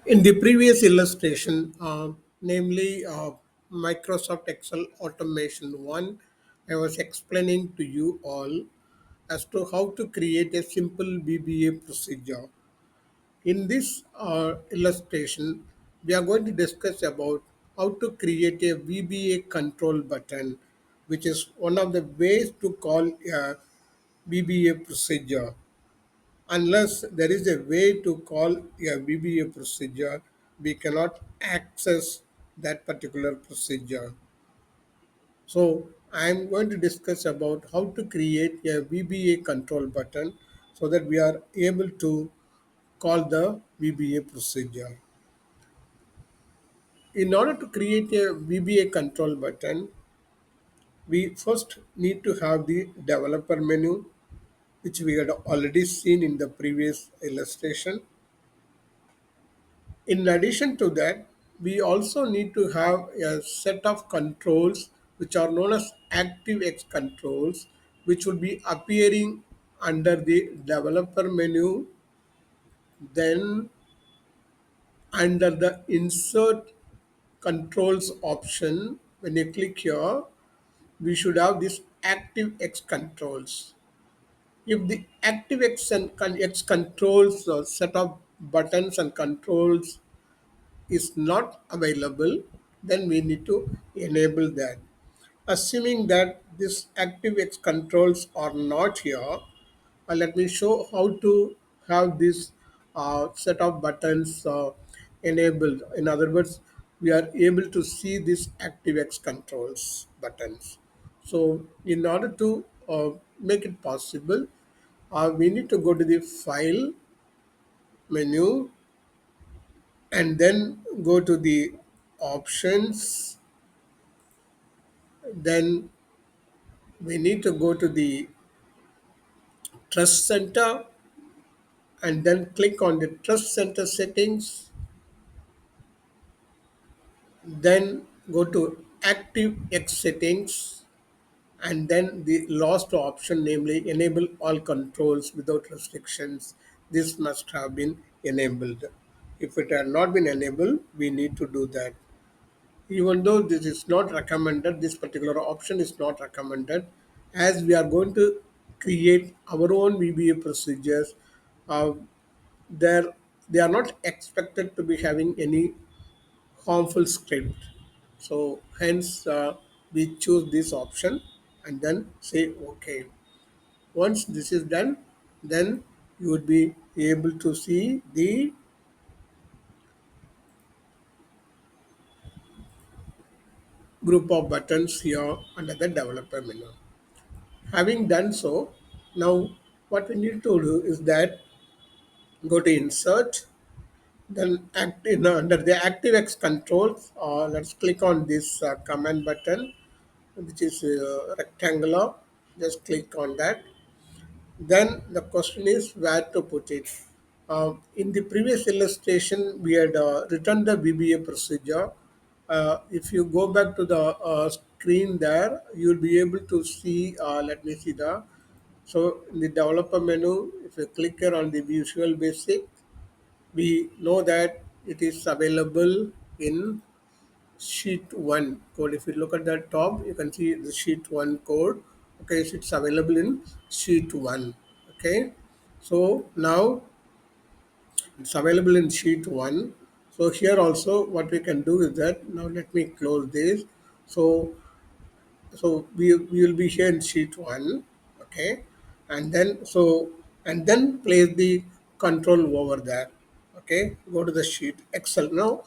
In the previous illustration, namely Microsoft Excel Automation 1, I was explaining to you all as to how to create a simple VBA procedure. In this illustration, we are going to discuss about how to create a VBA control button, which is one of the ways to call a VBA procedure. Unless there is a way to call a VBA procedure, we cannot access that particular procedure. So I'm going to discuss about how to create a VBA control button so that we are able to call the VBA procedure. In order to create a VBA control button, we first need to have the developer menu, which we had already seen in the previous illustration. In addition to that, we also need to have a set of controls which are known as ActiveX controls, which will be appearing under the developer menu. Then under the insert controls option, when you click here, we should have this ActiveX controls. If the ActiveX and X controls set of buttons and controls is not available, then we need to enable that. Assuming that this ActiveX controls are not here, let me show how to have this set of buttons enabled. In other words, we are able to see this ActiveX controls buttons. So in order to make it possible, we need to go to the file menu and then go to the options. Then we need to go to the trust center and then click on the trust center settings. Then go to active X settings and then the last option, namely enable all controls without restrictions. This must have been enabled. If it had not been enabled, we need to do that. Even though this is not recommended, this particular option is not recommended, as we are going to create our own VBA procedures. uh, there they are not expected to be having any harmful script. So hence we choose this option and then say OK. Once this is done, then you would be able to see the group of buttons here under the developer menu. Having done so, now what we need to do is that go to insert, then under the ActiveX controls, let's click on this command button, which is rectangular. Just click on that. Then the question is where to put it. In the previous illustration, we had written the VBA procedure. If you go back to the screen there, you'll be able to see, let me see the, so in the developer menu, if you click here on the Visual Basic, we know that it is available in sheet 1 code. If you look at the top, you can see the sheet 1 code. Okay, so it's available in sheet 1. Okay, so now it's available in sheet 1. So here also what we can do is that, now let me close this. So we will be here in sheet 1. Okay, and then place the control over there. Okay, go to the sheet Excel. Now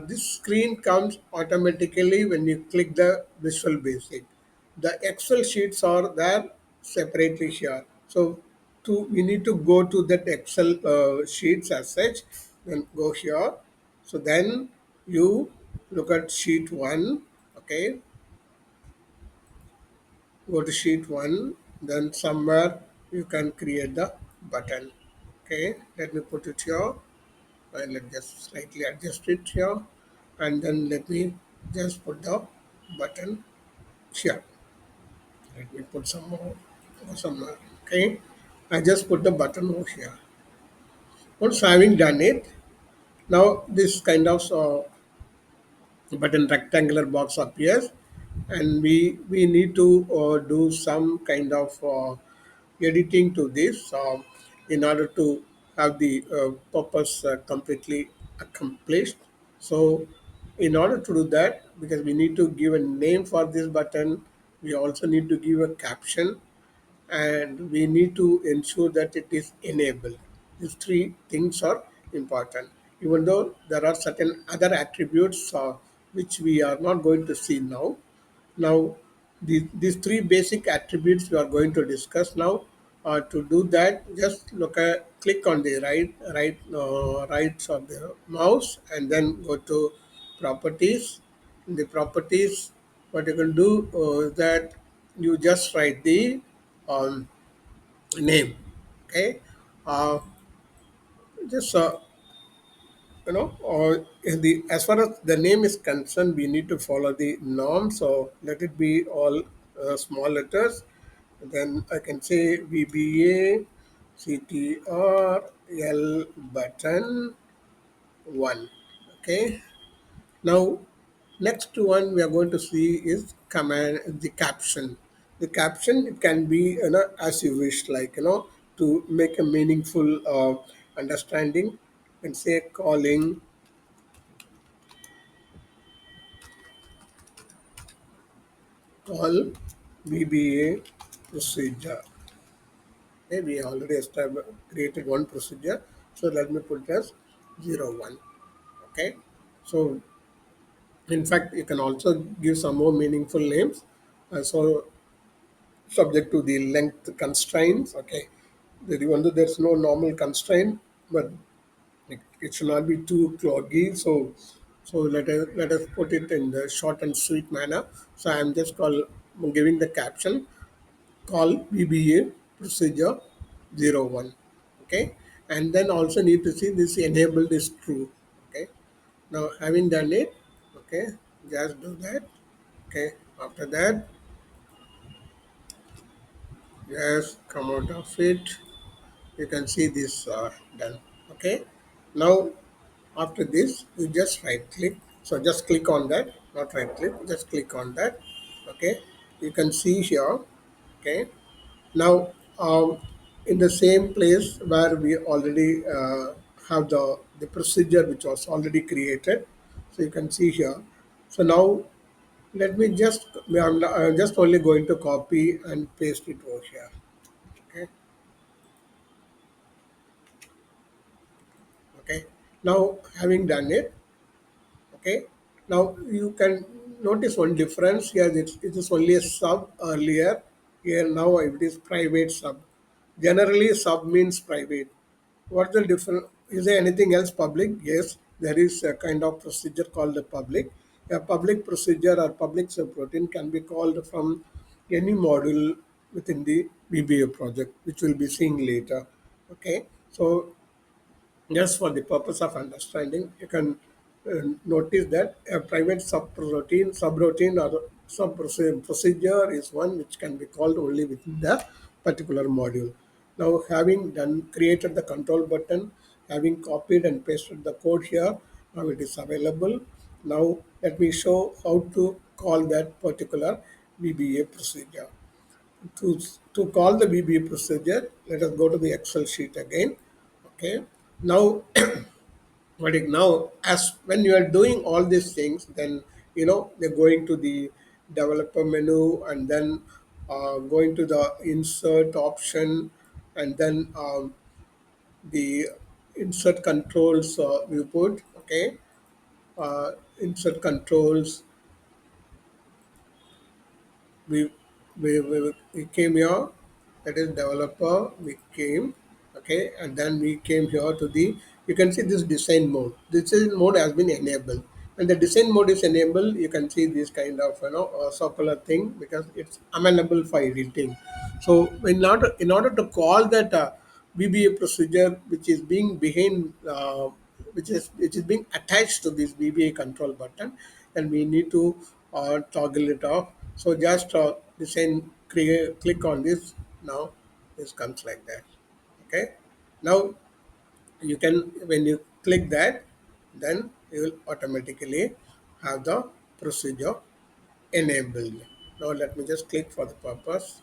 this screen comes automatically when you click the Visual Basic. The Excel sheets are there separately here. So we need to go to that Excel sheets as such, then go here. So then you look at sheet 1. Okay, go to sheet 1, then somewhere you can create the button. Okay, let me put it here and let's just slightly adjust it here, and then let me just put the button here. Let me put some more somewhere. Okay, I just put the button over here. Once having done it, Now this kind of button rectangular box appears, and we need to do some kind of editing to this in order to have the purpose completely accomplished. So in order to do that, because we need to give a name for this button, we also need to give a caption, and we need to ensure that it is enabled. These three things are important, even though there are certain other attributes which we are not going to see now. Now, these three basic attributes we are going to discuss now. To do that, just click on the right of the mouse, and then go to properties. In the properties, what you can do is that you just write the um, name. Okay, uh, just or in the as far as the name is concerned, we need to follow the norm. So let it be all small letters. Then I can say VBA CTRL button 1. Okay. Now, next one we are going to see is command the caption. The caption, it can be as you wish, like to make a meaningful understanding, and say calling call VBA procedure. Okay, we already created one procedure, so let me put it as 01. Okay, so in fact, you can also give some more meaningful names. So subject to the length constraints. Okay, even though there's no normal constraint, but it should not be too cloggy. So let us put it in the short and sweet manner. So I'm just giving the caption call VBA procedure 01. Okay, and then also need to see this enabled is true. Okay, now having done it, okay, just do that. Okay, after that, just come out of it. You can see this done. Okay, now after this, you just right click. So just click on that, not right click, just click on that. Okay, you can see here. Okay, now in the same place where we already have the procedure which was already created. So you can see here. So now let me I'm just only going to copy and paste it over here. Okay, okay. Now having done it, okay, now you can notice one difference here. It is only a sub earlier. Here now it is private sub. Generally, sub means private. What's the difference? Is there anything else public? Yes, there is a kind of procedure called the public. A public procedure or public subroutine can be called from any module within the VBA project, which we'll be seeing later. Okay, so just for the purpose of understanding, you can notice that a private subroutine or procedure is one which can be called only within the particular module. Now, having done created the control button, having copied and pasted the code here, now it is available. Now, let me show how to call that particular VBA procedure. To, to call the VBA procedure, let us go to the Excel sheet again. Okay. Now, now as when you are doing all these things, then they're going to the developer menu, and then going to the insert option, and then the insert controls you put. Okay. Insert controls, we we came here, that is developer, we came. Okay, and then we came here to the, you can see this design mode. Design mode has been enabled. When the design mode is enabled, you can see this kind of circular thing, because it's amenable for editing. So in order to call that VBA procedure which is being behind which is being attached to this VBA control button, and we need to toggle it off. So just click on this. Now this comes like that. Okay. Now you can, when you click that, then you will automatically have the procedure enabled. Now let me just click for the purpose.